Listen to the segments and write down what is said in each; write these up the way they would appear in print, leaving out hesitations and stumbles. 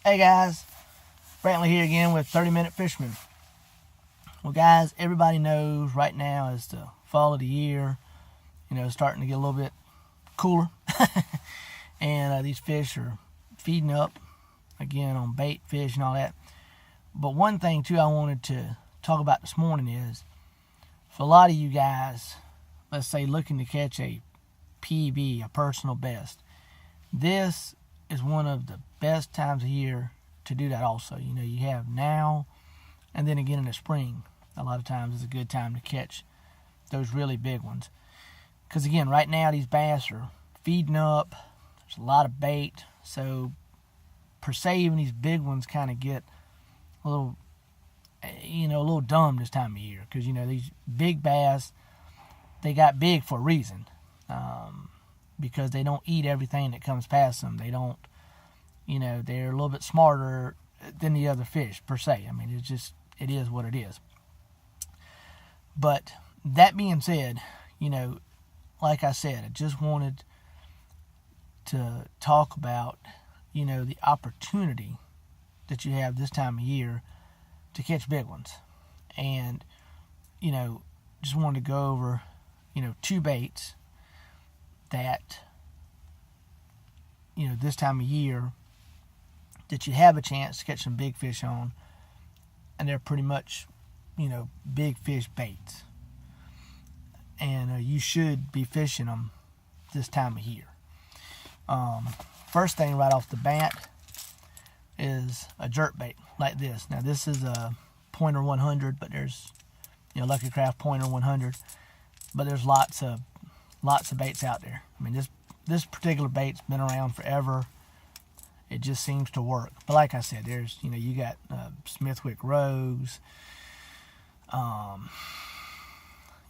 Hey guys, Brantley here again with 30-Minute Fisherman. Well guys, everybody knows right now is the fall of the year, starting to get a little bit cooler. And these fish are feeding up, again, on bait fish and all that. But one thing too I wanted to talk about this morning is, for a lot of you guys, let's say looking to catch a PB, a personal best, this is one of the best times of year to do that also. You have now and then again in the spring. A lot of times it's a good time to catch those really big ones. Because again, right now these bass are feeding up. There's a lot of bait. So per se, even these big ones kind of get a little, a little dumb this time of year. Because, these big bass, they got big for a reason. Because they don't eat everything that comes past them. They don't, they're a little bit smarter than the other fish, per se. I mean, it is what it is. But that being said, like I said, I just wanted to talk about, the opportunity that you have this time of year to catch big ones. And, just wanted to go over, two baits that, this time of year that you have a chance to catch some big fish on, and they're pretty much, big fish baits. And you should be fishing them this time of year. First thing right off the bat is a jerk bait like this. Now this is a Pointer 100, but there's, Lucky Craft Pointer 100, but there's lots of baits out there. I mean, this particular bait's been around forever. It just seems to work. But like I said, there's, you got Smithwick Rogues. You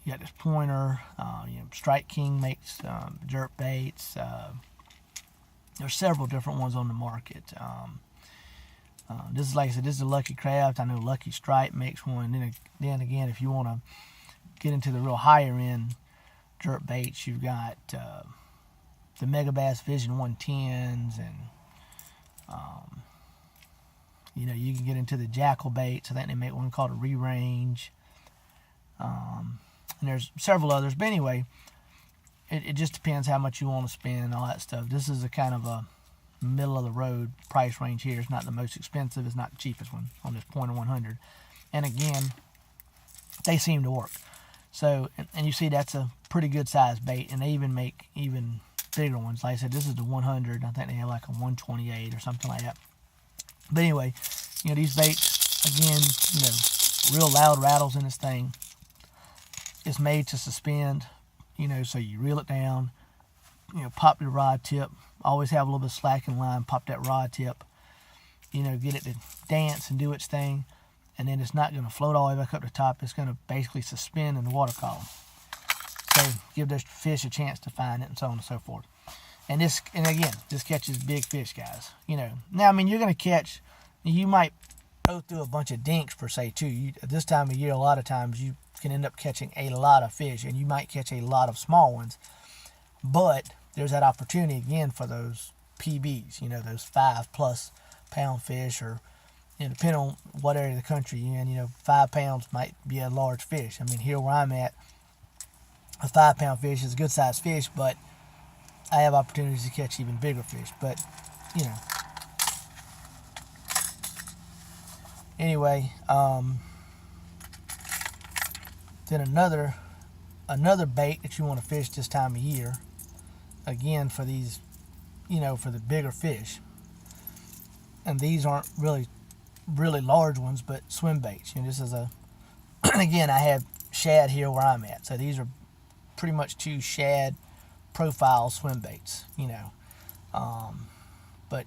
got this Pointer. Strike King makes jerk baits. There's several different ones on the market. This is, like I said, this is a Lucky Craft. I know Lucky Strike makes one. Then again, if you want to get into the real higher end jerk baits, you've got the Megabass Vision 110s, and you can get into the Jackal baits. I think they make one called a Re-Range, and there's several others. But anyway, it just depends how much you want to spend and all that stuff. This is a kind of a middle of the road price range here. It's not the most expensive, it's not the cheapest one on this Pointer 100, and again, they seem to work. So, and you see that's a pretty good size bait, and they even make even bigger ones. Like I said, this is the 100. I think they have like a 128 or something like that. But anyway, these baits, again, real loud rattles in this thing. It's made to suspend, so you reel it down, pop your rod tip. Always have a little bit of slack in line, pop that rod tip, get it to dance and do its thing. And then it's not going to float all the way back up the top. It's going to basically suspend in the water column. So give those fish a chance to find it, and so on and so forth. And again, this catches big fish, guys. Now, I mean, you're going to catch, you might go through a bunch of dinks per se too. At this time of year, a lot of times you can end up catching a lot of fish, and you might catch a lot of small ones. But there's that opportunity again for those PBs, those 5+ pound fish, or depending on what area of the country you're in, 5 pounds might be a large fish. I mean, here where I'm at, a 5 pound fish is a good sized fish, but I have opportunities to catch even bigger fish. But, anyway, then another bait that you want to fish this time of year, again, for these, for the bigger fish. And these aren't really large ones, but swim baits. This is again, I have shad here where I'm at, so these are pretty much 2 shad profile swim baits. But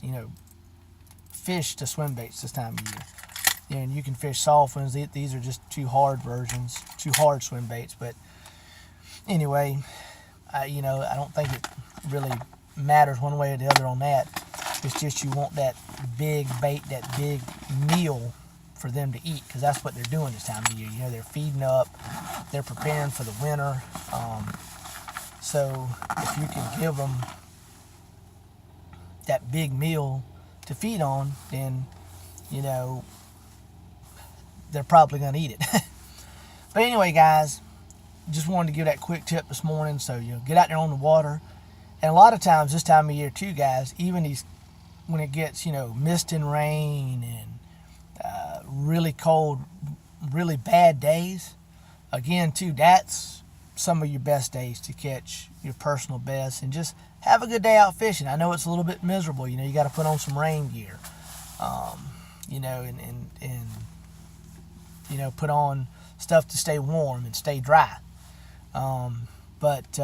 fish to swim baits this time of year. And you can fish soft ones. These are just 2 hard versions, 2 hard swim baits. But anyway, I don't think it really matters one way or the other on that. It's just you want that big bait, that big meal for them to eat, because that's what they're doing this time of year. They're feeding up, they're preparing for the winter. So if you can give them that big meal to feed on, then, they're probably going to eat it. But anyway, guys, just wanted to give that quick tip this morning. So, get out there on the water. And a lot of times this time of year too, guys, even when it gets, mist and rain and really cold, really bad days, again, too, that's some of your best days to catch your personal best and just have a good day out fishing. I know it's a little bit miserable. You got to put on some rain gear, and put on stuff to stay warm and stay dry. But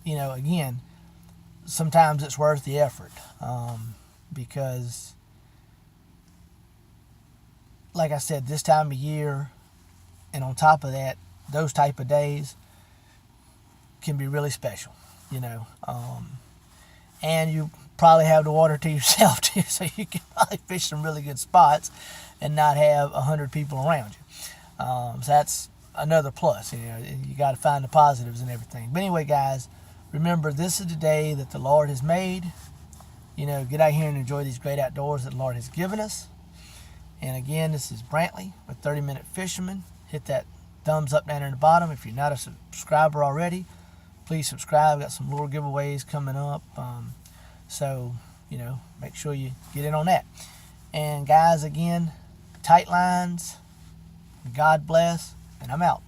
again, sometimes it's worth the effort, because, like I said, this time of year, and on top of that, those type of days can be really special, and you probably have the water to yourself too, so you can probably fish some really good spots and not have 100 people around you. So that's another plus. You got to find the positives and everything. But anyway, guys, remember, this is the day that the Lord has made. Get out here and enjoy these great outdoors that the Lord has given us. And again, this is Brantley with 30-Minute Fisherman. Hit that thumbs up down there in the bottom. If you're not a subscriber already, please subscribe. We've got some lure giveaways coming up. So, make sure you get in on that. And guys, again, tight lines. God bless. And I'm out.